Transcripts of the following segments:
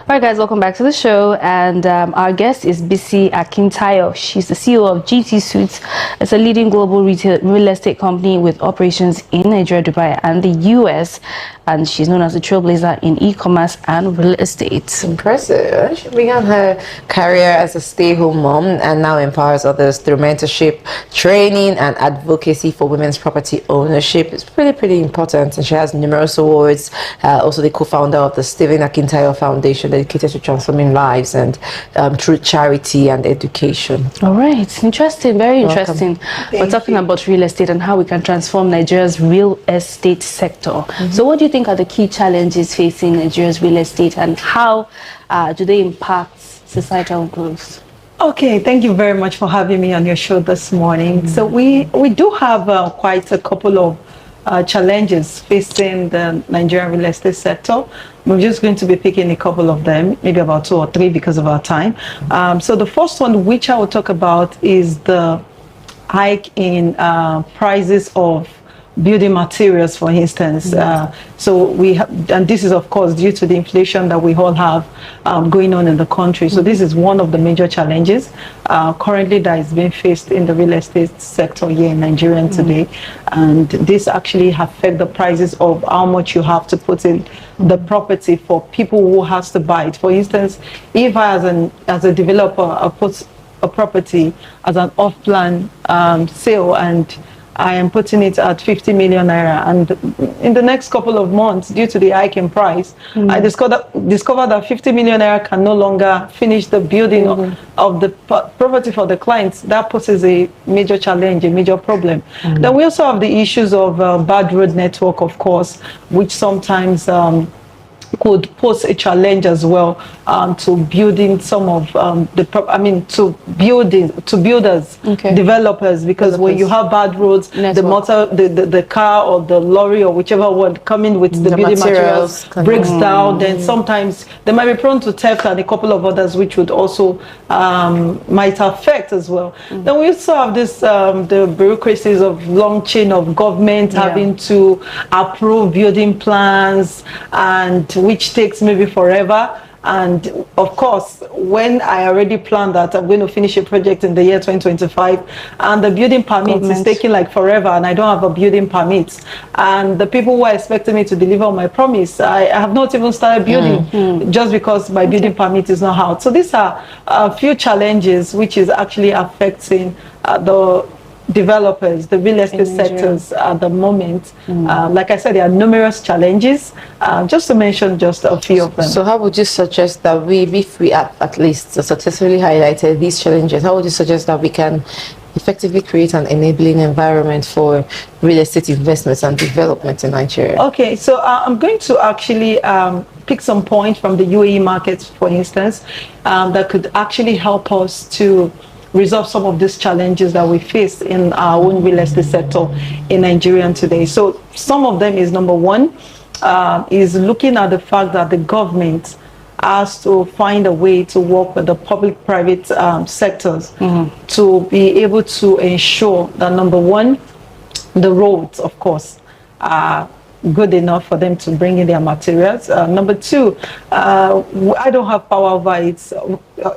All right, guys, welcome back to the show. And our guest is Bisi Akintayo. She's the CEO of GT Suites. It's a leading global real estate company with operations in Nigeria, Dubai, and the US. And she's known as a trailblazer in e-commerce and real estate. Impressive. She began her career as a stay-home mom and now empowers others through mentorship, training, and advocacy for women's property ownership. It's pretty important, and she has numerous awards. Also the co-founder of the Stephen Akintayo Foundation, dedicated to transforming lives and through charity and education. All right, interesting, very interesting. We're talking about real estate and how we can transform Nigeria's real estate sector. So what do you think are the key challenges facing Nigeria's real estate, and how do they impact societal growth? Okay, thank you very much for having me on your show this morning. So we do have quite a couple of challenges facing the Nigerian real estate sector. We're just going to be picking a couple of them, maybe about 2 or 3 because of our time. So the first one, which I will talk about, is the hike in prices of building materials, for instance. So we have, and this is of course due to the inflation that we all have going on in the country. So this is one of the major challenges currently that is being faced in the real estate sector here in Nigeria today. And this actually affects the prices of how much you have to put in the property for people who has to buy it. For instance, if I as a developer I put a property as an off-plan sale, and I am putting it at 50 million naira, and in the next couple of months, due to the hike in price, I discovered that 50 million naira can no longer finish the building of the property for the clients. That poses a major challenge, a major problem. Then we also have the issues of bad road network, of course, which sometimes could pose a challenge as well to building some of to builders, developers, because when you have bad roads, the car or the lorry or whichever one coming with the building materials breaks down, then sometimes they might be prone to theft and a couple of others, which would also might affect as well. Then we also have this the bureaucracies of long chain of government having to approve building plans, and which takes maybe forever. And of course, when I already planned that I'm going to finish a project in the year 2025, and the building permit is taking like forever, and I don't have a building permit, and the people who are expecting me to deliver on my promise, I have not even started building just because my building permit is not out. So these are a few challenges which is actually affecting the developers, the real estate sectors at the moment. Like I said, there are numerous challenges, just to mention just a few of them. So how would you suggest that if we at least successfully highlighted these challenges, how would you suggest that we can effectively create an enabling environment for real estate investments and development in Nigeria? Okay, so I'm going to actually pick some points from the UAE market, for instance, that could actually help us to resolve some of these challenges that we face in our own real estate sector in Nigeria today. So some of them is, number one, is looking at the fact that the government has to find a way to work with the public-private sectors to be able to ensure that, number one, the roads, of course, are good enough for them to bring in their materials. Number two, I don't have power over it.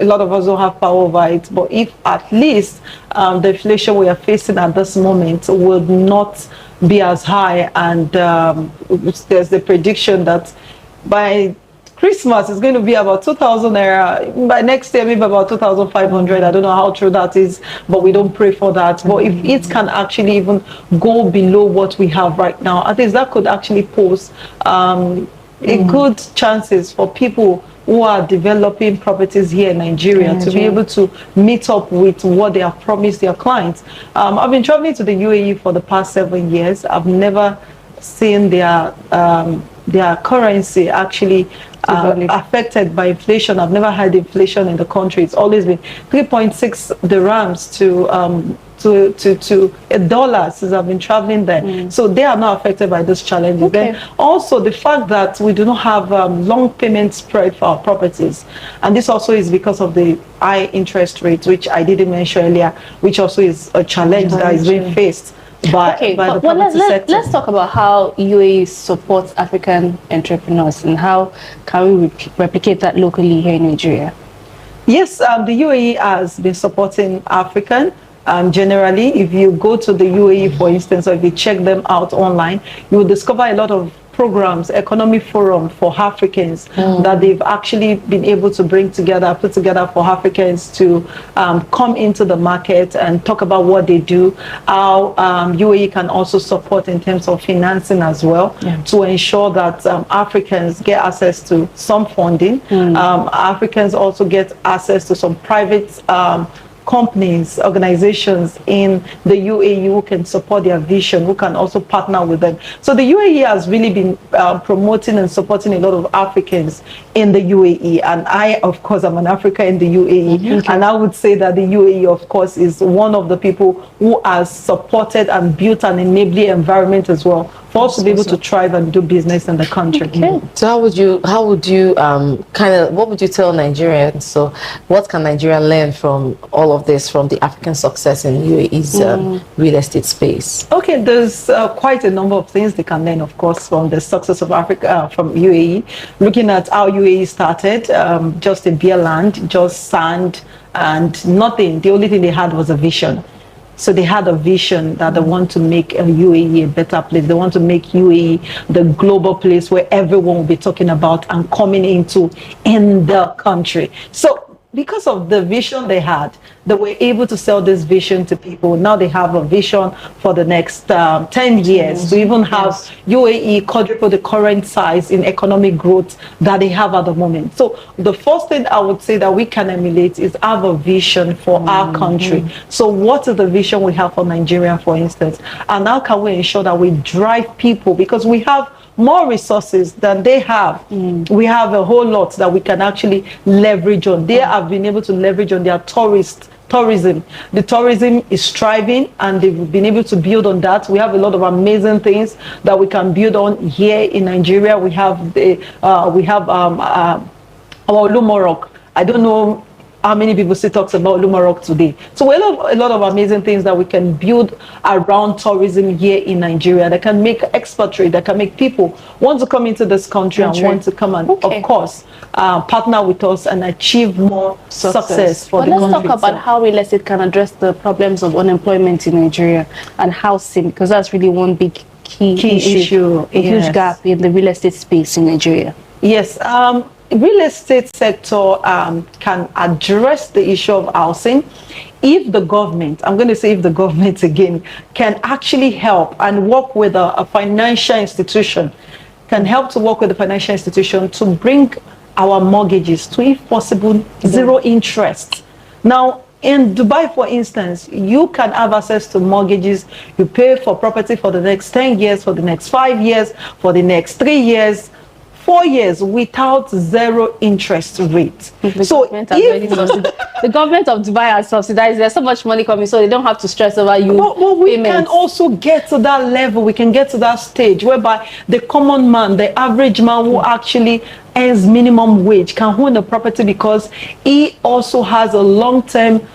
A lot of us don't have power over it. But if at least the inflation we are facing at this moment will not be as high, and there's the prediction that by Christmas is going to be about 2,000 naira. By next year, maybe about 2,500. I don't know how true that is, but we don't pray for that. But if it can actually even go below what we have right now, at least that could actually pose a good chances for people who are developing properties here in Nigeria to be able to meet up with what they have promised their clients. I've been traveling to the UAE for the past 7 years. I've never seen their currency actually affected by inflation. I've never had inflation in the country. It's always been 3.6 dirhams to $1 since I've been traveling there. So they are not affected by those challenges. Then also the fact that we do not have long payment spread for our properties, and this also is because of the high interest rates, which I didn't mention earlier, which also is a challenge that is being faced by Okay, the well, property sector. let's talk about how UAE supports African entrepreneurs and how can we replicate that locally here in Nigeria. Yes, the UAE has been supporting African. Generally, if you go to the UAE, for instance, or if you check them out online, you will discover a lot of programs, economic forum for Africans that they've actually been able to bring together, put together for Africans to come into the market and talk about what they do, how UAE can also support in terms of financing as well, to ensure that Africans get access to some funding. Africans also get access to some private companies, organizations in the UAE who can support their vision, who can also partner with them. So the UAE has really been promoting and supporting a lot of Africans in the UAE. And I, of course, I'm an African in the UAE. And I would say that the UAE, of course, is one of the people who has supported and built an enabling environment as well for us to be able to thrive and do business in the country. So how would you what would you tell Nigerians? So what can Nigeria learn from all of this, from the African success in UAE's real estate space? Okay, there's quite a number of things they can learn, of course, from the success of Africa, from UAE. Looking at how UAE started, just a bare land, just sand and nothing. The only thing they had was a vision. So they had a vision that they want to make UAE a better place. They want to make UAE the global place where everyone will be talking about and coming into in the country. So because of the vision they had, they were able to sell this vision to people. Now they have a vision for the next 10 years to even have UAE quadruple the current size in economic growth that they have at the moment. So the first thing I would say that we can emulate is have a vision for our country. So what is the vision we have for Nigeria, for instance? And how can we ensure that we drive people? Because we have more resources than they have. We have a whole lot that we can actually leverage on. They have been able to leverage on their tourism. The tourism is thriving and they've been able to build on that. We have a lot of amazing things that we can build on here in Nigeria. We have our Olumorok. I don't know how many people still talks about Lumarok today. So we have a lot of amazing things that we can build around tourism here in Nigeria that can make expatriate, that can make people want to come into this country and want to come and, of course, partner with us and achieve more success for the country. Let's talk about how real estate can address the problems of unemployment in Nigeria and housing, because that's really one big key issue, a huge gap in the real estate space in Nigeria. Yes. Real estate sector can address the issue of housing if the government, I'm going to say if the government again, can actually help and work with a financial institution, can help to work with the financial institution to bring our mortgages to, if possible, zero interest. Now, in Dubai, for instance, you can have access to mortgages. You pay for property for the next 10 years, for the next 5 years, for the next 3 years, 4 years without zero interest rate. The government of Dubai has subsidized. There's so much money coming, so they don't have to stress over you. But we can also get to that level. We can get to that stage whereby the common man, the average man who actually earns minimum wage can own a property because he also has a long-term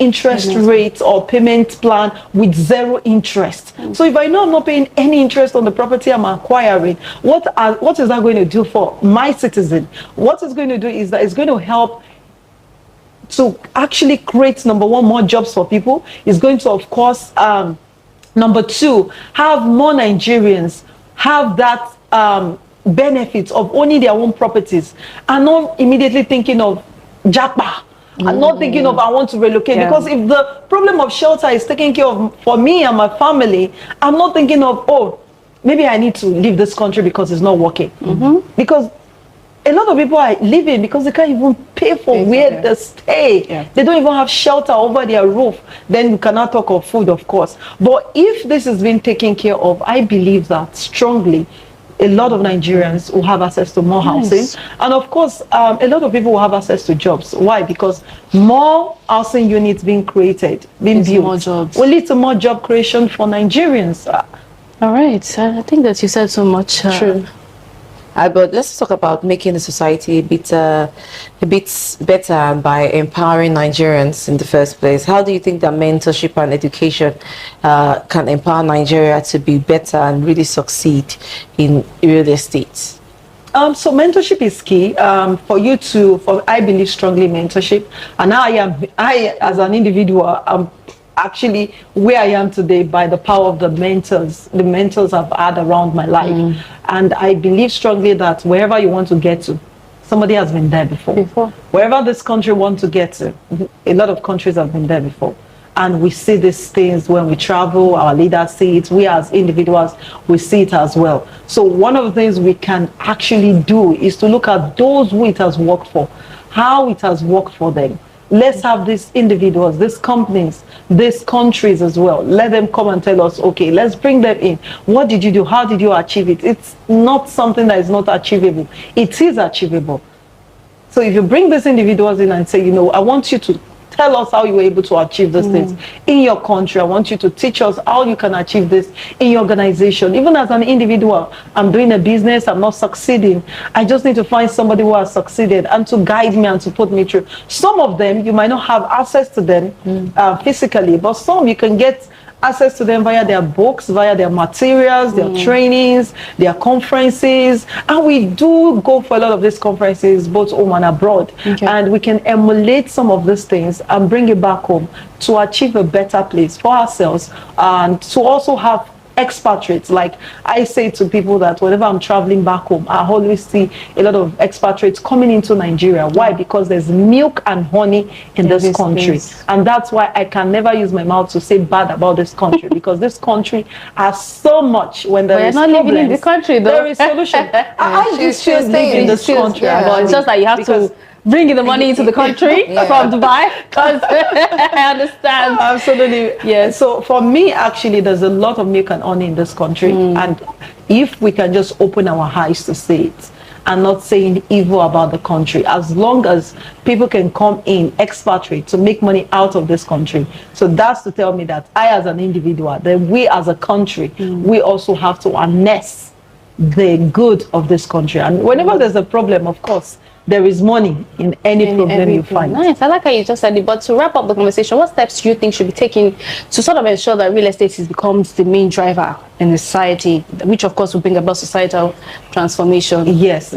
interest rate or payment plan with zero interest. So if I know I'm not paying any interest on the property I'm acquiring, what is that going to do for my citizen? What it's going to do is that it's going to help to actually create, number one, more jobs for people. It's going to, of course, number two, have more Nigerians have that benefit of owning their own properties and not immediately thinking of Japa. I'm not thinking of I want to relocate, because if the problem of shelter is taken care of for me and my family, I'm not thinking of, oh, maybe I need to leave this country because it's not working. Because a lot of people are living because they can't even pay for where they stay. They don't even have shelter over their roof. Then you cannot talk of food, of course. But if this is being taken care of, I believe that strongly a lot of Nigerians will have access to more housing. And of course, a lot of people will have access to jobs. Why? Because more housing units being created, being built, more jobs will lead to more job creation for Nigerians. All right. I think that you said so much. True. But let's talk about making the society a bit better by empowering Nigerians in the first place. How do you think that mentorship and education can empower Nigeria to be better and really succeed in real estate? So mentorship is key for you to. I believe strongly in mentorship, and I as an individual, am actually where I am today by the power of the mentors I've had around my life, and I believe strongly that wherever you want to get to, somebody has been there before. Wherever this country wants to get to, a lot of countries have been there before. And we see these things when we travel, our leaders see it, we as individuals, we see it as well. So one of the things we can actually do is to look at those who it has worked for, how it has worked for them. Let's have these individuals, these companies, these countries as well. Let them come and tell us, okay, let's bring them in. What did you do? How did you achieve it? It's not something that is not achievable. It is achievable. So if you bring these individuals in and say, you know, I want you to tell us how you were able to achieve these things in your country. I want you to teach us how you can achieve this in your organization. Even as an individual, I'm doing a business, I'm not succeeding. I just need to find somebody who has succeeded and to guide me and to put me through. Some of them, you might not have access to them physically, but some you can get access to them via their books, via their materials, their trainings, their conferences. And we do go for a lot of these conferences, both home and abroad. And we can emulate some of these things and bring it back home to achieve a better place for ourselves and to also have expatriates. Like I say to people that whenever I'm traveling back home, I always see a lot of expatriates coming into Nigeria. Why? Because there's milk and honey in this country. And that's why I can never use my mouth to say bad about this country, because this country has so much. When there is problems, living in the country, though. There is solution. I do still live in this country. But it's just that you have to bring the money into the country from Dubai, because I understand. Absolutely. Yes. So for me, actually, there's a lot of milk and honey in this country. And if we can just open our eyes to see it and not saying evil about the country, as long as people can come in, expatriate, to make money out of this country. So that's to tell me that I, as an individual, then we as a country, we also have to harness the good of this country. And whenever there's a problem, of course, there is money in any problem you find. Nice. I like how you just said it. But to wrap up the conversation, what steps do you think should be taken to sort of ensure that real estate becomes the main driver in the society, which of course will bring about societal transformation? Yes.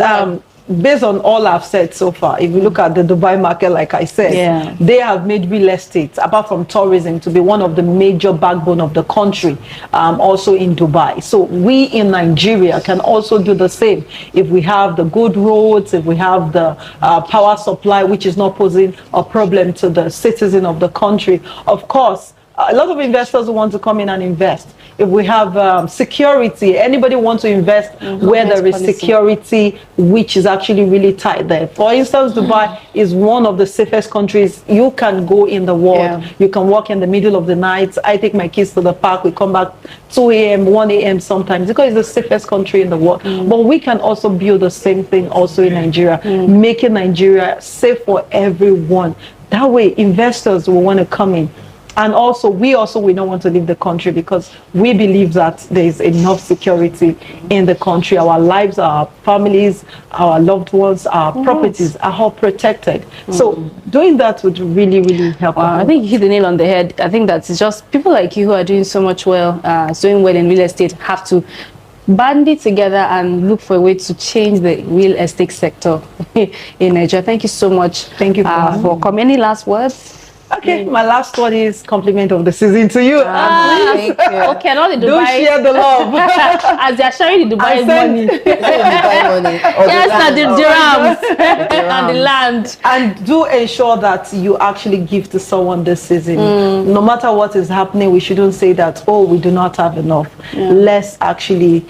Based on all I've said so far, if you look at the Dubai market, like I said, they have made real estate, apart from tourism, to be one of the major backbone of the country, also in Dubai. So we in Nigeria can also do the same. If we have the good roads, if we have the power supply, which is not posing a problem to the citizen of the country, of course, a lot of investors want to come in and invest. If we have security, anybody wants to invest where there is security, which is actually really tight there. For instance, Dubai is one of the safest countries you can go in the world. You can walk in the middle of the night. I take my kids to the park. We come back 2 a.m., 1 a.m. sometimes, because it's the safest country in the world. But we can also build the same thing also in Nigeria, making Nigeria safe for everyone. That way, investors will want to come in. And also, we don't want to leave the country, because we believe that there is enough security in the country. Our lives, our families, our loved ones, our properties are all protected. So doing that would really, really help. I think you hit the nail on the head. I think that's just people like you who are doing so much doing well in real estate have to band it together and look for a way to change the real estate sector in Nigeria. Thank you so much. Thank you for coming. Any last words? Okay, my last one is compliment of the season to you. Thank you. Okay, not the Dubai. Do share the love. As they are sharing the Dubai money. Dubai money. Yes, the dirhams and the land. And do ensure that you actually give to someone this season. No matter what is happening, we shouldn't say that, oh, we do not have enough. Let's actually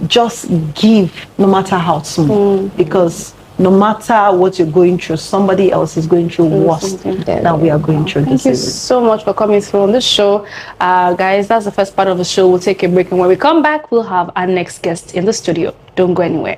just give, no matter how small. Because no matter what you're going through, somebody else is going through worse than we are going through. Thank you so much for coming through on the show. Guys, that's the first part of the show. We'll take a break, and when we come back, we'll have our next guest in the studio. Don't go anywhere.